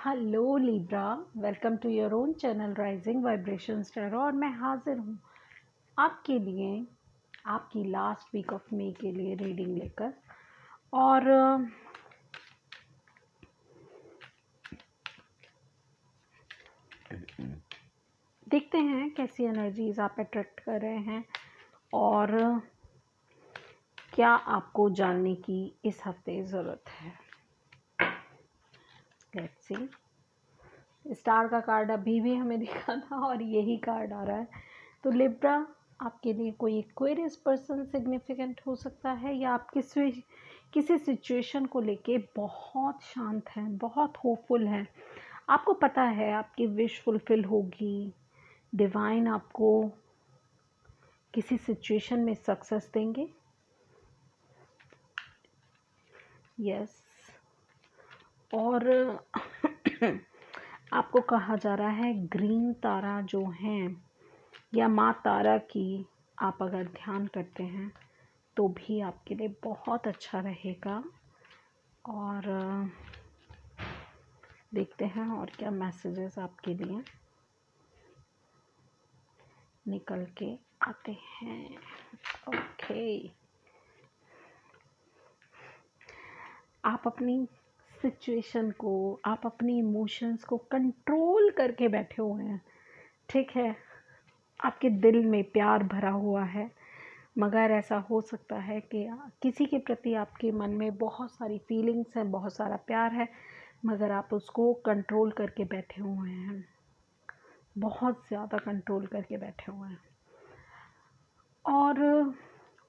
Hello Libra, welcome to your own channel rising vibration star. और मैं हाजिर हूँ आपके लिए आपकी लास्ट वीक ऑफ मे के लिए रीडिंग लेकर। और देखते हैं कैसी एनर्जीज आप अट्रैक्ट कर रहे हैं और क्या आपको जानने की इस हफ्ते ज़रूरत है। Let's see. स्टार का कार्ड अभी भी हमें दिखा था और यही कार्ड आ रहा है। तो लिब्रा, आपके लिए कोई एक्वेरियस पर्सन सिग्निफिकेंट हो सकता है या आप किसी सिचुएशन को लेके बहुत शांत हैं, बहुत होपफुल हैं। आपको पता है आपकी विश फुलफिल होगी, डिवाइन आपको किसी सिचुएशन में सक्सेस देंगे। यस। और आपको कहा जा रहा है ग्रीन तारा जो हैं या माँ तारा की आप अगर ध्यान करते हैं तो भी आपके लिए बहुत अच्छा रहेगा। और देखते हैं और क्या मैसेजेस आपके लिए निकल के आते हैं। ओके, आप अपनी सिचुएशन को, आप अपनी इमोशंस को कंट्रोल करके बैठे हुए हैं, ठीक है। आपके दिल में प्यार भरा हुआ है, मगर ऐसा हो सकता है कि किसी के प्रति आपके मन में बहुत सारी फीलिंग्स हैं, बहुत सारा प्यार है, मगर आप उसको कंट्रोल करके बैठे हुए हैं, बहुत ज़्यादा कंट्रोल करके बैठे हुए हैं और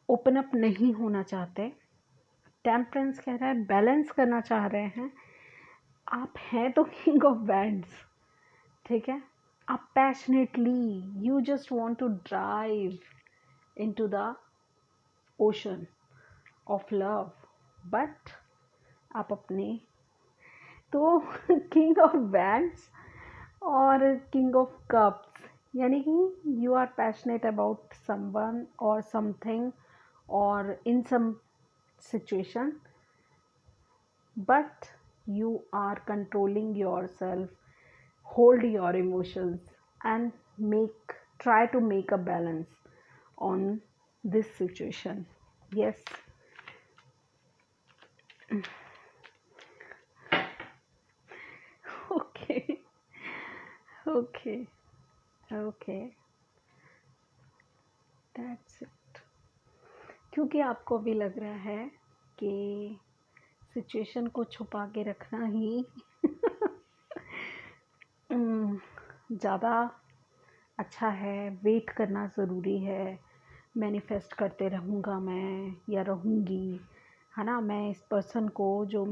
ओपन अप नहीं होना चाहते। टेम्परेंस कह रहा है बैलेंस करना चाह रहे हैं। आप हैं तो किंग ऑफ वैंड्स, ठीक है। आप passionately you just want to drive into the ocean of love, but आप अपने तो किंग ऑफ वैंड्स और किंग ऑफ कप्स, यानी कि you are passionate about someone और समथिंग और in some situation, but you are controlling yourself, hold your emotions and try to make a balance on this situation. Yes. Okay. Okay. Okay, that's it. क्योंकि आपको भी लग रहा है कि situation को छुपा के रखना ही ज़्यादा अच्छा है, वेट करना ज़रूरी है। मैनिफेस्ट करते रहूँगा मैं या रहूँगी, है ना। मैं इस पर्सन को जो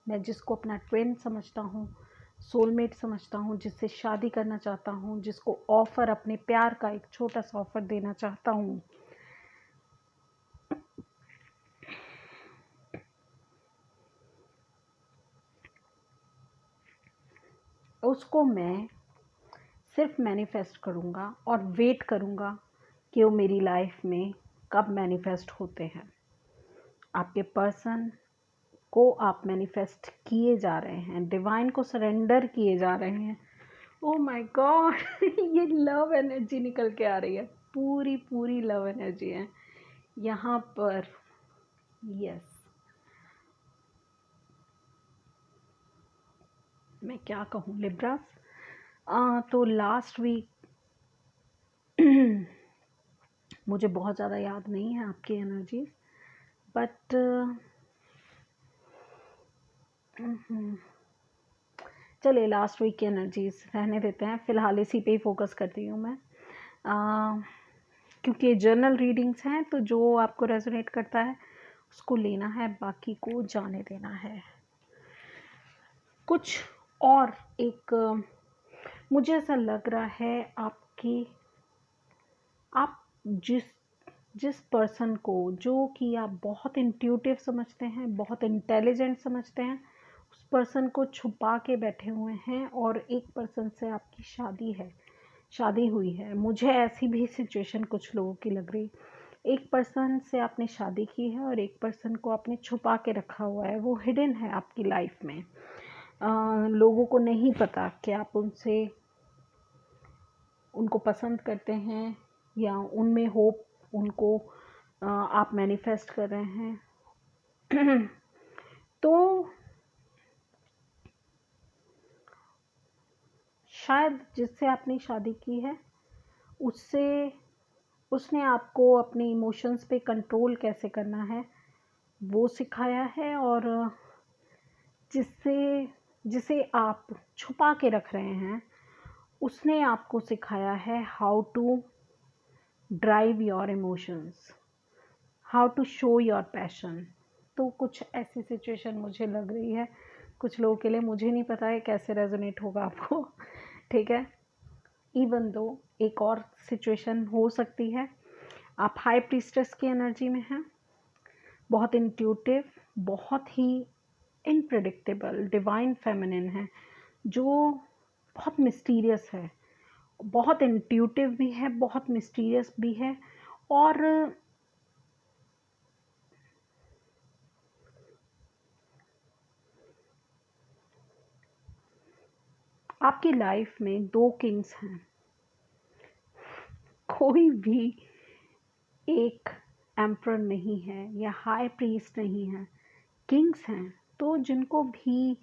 मैं जिसको अपना ट्विन समझता हूँ, सोलमेट समझता हूँ, जिससे शादी करना चाहता हूँ, जिसको ऑफ़र, अपने प्यार का एक छोटा सा ऑफ़र देना चाहता हूँ, उसको मैं सिर्फ मैनिफेस्ट करूँगा और वेट करूँगा कि वो मेरी लाइफ में कब मैनिफेस्ट होते हैं। आपके पर्सन को आप मैनिफेस्ट किए जा रहे हैं, डिवाइन को सरेंडर किए जा रहे हैं। ओह माय गॉड, ये लव एनर्जी निकल के आ रही है, पूरी पूरी लव एनर्जी है यहाँ पर। यस, मैं क्या कहूँ लिब्रास। तो लास्ट वीक मुझे बहुत ज़्यादा याद नहीं है आपकी एनर्जीज, बट चलिए लास्ट वीक की एनर्जीज रहने देते हैं, फ़िलहाल इसी पे ही फोकस करती हूँ मैं। क्योंकि जर्नल रीडिंग्स हैं तो जो आपको रेजोनेट करता है उसको लेना है, बाकी को जाने देना है। कुछ और एक मुझे ऐसा लग रहा है आप जिस पर्सन को, जो कि आप बहुत इंट्यूटिव समझते हैं, बहुत इंटेलिजेंट समझते हैं, उस पर्सन को छुपा के बैठे हुए हैं और एक पर्सन से आपकी शादी हुई है। मुझे ऐसी भी सिचुएशन कुछ लोगों की लग रही। एक पर्सन से आपने शादी की है और एक पर्सन को आपने छुपा के रखा हुआ है, वो हिडन है आपकी लाइफ में। लोगों को नहीं पता कि आप उनको पसंद करते हैं या उनमें होप उनको आप मैनिफेस्ट कर रहे हैं। तो शायद जिससे आपने शादी की है उसने आपको अपने इमोशंस पे कंट्रोल कैसे करना है वो सिखाया है, और जिसे आप छुपा के रख रहे हैं उसने आपको सिखाया है how to drive your emotions, how to show your passion. तो कुछ ऐसी सिचुएशन मुझे लग रही है कुछ लोगों के लिए, मुझे नहीं पता है कैसे रेजोनेट होगा आपको, ठीक है। इवन दो एक और सिचुएशन हो सकती है, आप हाई प्रीस्टेस की एनर्जी में हैं, बहुत इंट्यूटिव, बहुत ही इनप्रेडिक्टेबल डिवाइन फेमिनिन है, जो बहुत मिस्टीरियस है, बहुत इंट्यूटिव भी है, बहुत मिस्टीरियस भी है, और आपकी लाइफ में 2 किंग्स हैं, कोई भी एक एम्परर नहीं है या हाई प्रीस्ट नहीं है, किंग्स हैं। तो जिनको भी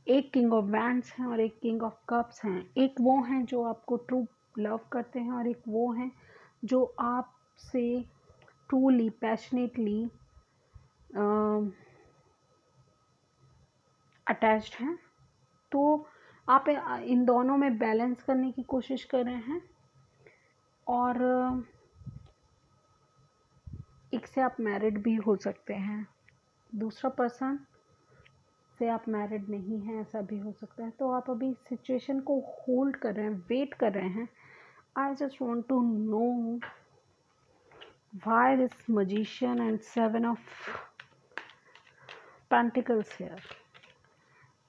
एक किंग ऑफ वैंड्स हैं और एक किंग ऑफ कप्स हैं, एक वो हैं जो आपको ट्रू लव करते हैं और एक वो हैं जो आपसे ट्रूली पैशनेटली अटैच्ड हैं। तो आप इन दोनों में बैलेंस करने की कोशिश कर रहे हैं, और एक से आप मैरिड भी हो सकते हैं, दूसरा पर्सन से आप मैरिड नहीं हैं, ऐसा भी हो सकता है। तो आप अभी सिचुएशन को होल्ड कर रहे हैं, वेट कर रहे हैं। I just want to know why this magician and 7 of pentacles here.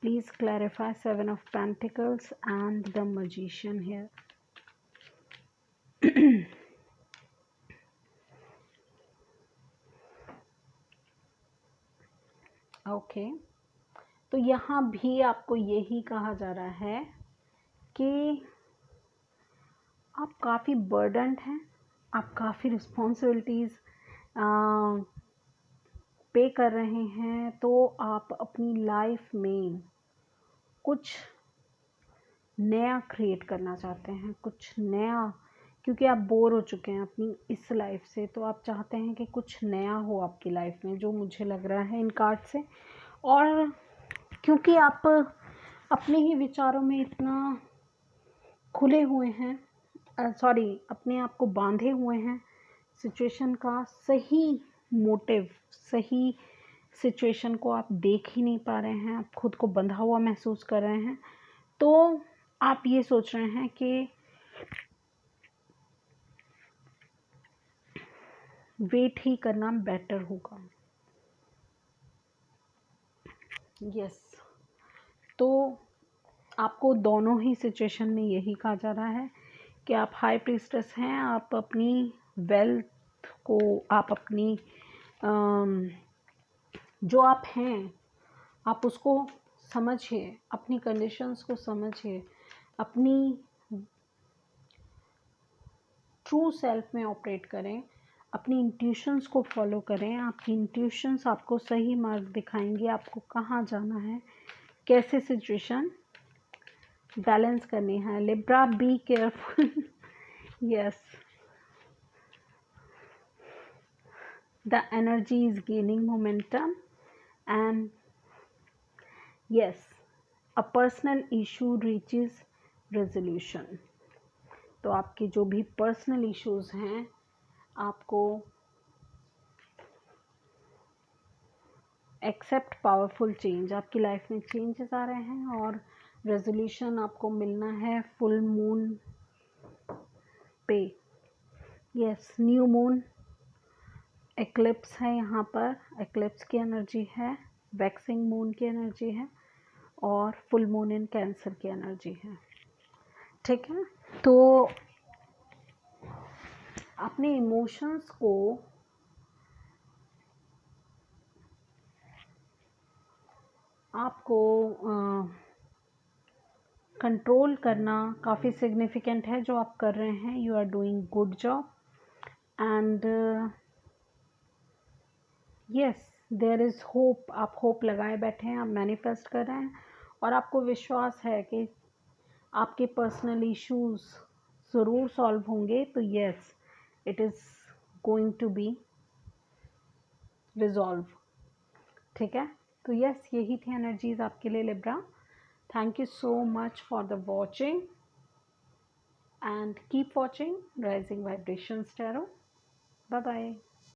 Please clarify 7 of pentacles and the magician here. Okay, तो यहाँ भी आपको यही कहा जा रहा है कि आप काफ़ी बर्डन्ड हैं, आप काफ़ी रिस्पॉन्सिबिलिटीज़ पे कर रहे हैं। तो आप अपनी लाइफ में कुछ नया क्रिएट करना चाहते हैं, कुछ नया, क्योंकि आप बोर हो चुके हैं अपनी इस लाइफ से, तो आप चाहते हैं कि कुछ नया हो आपकी लाइफ में, जो मुझे लग रहा है इन कार्ड से। और क्योंकि आप अपने ही विचारों में इतना खुले हुए हैं, अपने आप को बांधे हुए हैं, सिचुएशन का सही मोटिव, सही सिचुएशन को आप देख ही नहीं पा रहे हैं, आप खुद को बंधा हुआ महसूस कर रहे हैं। तो आप ये सोच रहे हैं कि वेट ही करना बेटर होगा। यस, तो आपको दोनों ही सिचुएशन में यही कहा जा रहा है कि आप हाई प्रीस्टेस हैं, आप अपनी वेल्थ को, आप अपनी जो आप हैं आप उसको समझिए, अपनी कंडीशंस को समझिए, अपनी ट्रू सेल्फ में ऑपरेट करें, अपनी इंट्यूशंस को फॉलो करें। आपकी इंट्यूशंस आपको सही मार्ग दिखाएंगे, आपको कहाँ जाना है, कैसे सिचुएशन बैलेंस करनी है। Libra, be careful. Yes, the energy is gaining momentum and yes, a personal issue reaches resolution. तो आपके जो भी पर्सनल इश्यूज हैं, आपको एक्सेप्ट पावरफुल चेंज, आपकी लाइफ में चेंजेस आ रहे हैं और रेजोल्यूशन आपको मिलना है फुल मून पे। यस, न्यू मून, एक्लिप्स है, यहाँ पर एक्लिप्स की एनर्जी है, वैक्सिंग मून की एनर्जी है और फुल मून इन कैंसर की एनर्जी है, ठीक है। तो अपने इमोशंस को आपको कंट्रोल करना काफ़ी सिग्निफिकेंट है जो आप कर रहे हैं. You are doing good job and yes there is hope. आप होप लगाए बैठे हैं, आप मैनिफेस्ट कर रहे हैं और आपको विश्वास है कि आपके पर्सनल इश्यूज ज़रूर सॉल्व होंगे. तो yes it is going to be resolve. ठीक है, तो यस यही थी एनर्जीज आपके लिए Libra. Thank you so much for the watching and keep watching rising vibrations tarot. Bye bye.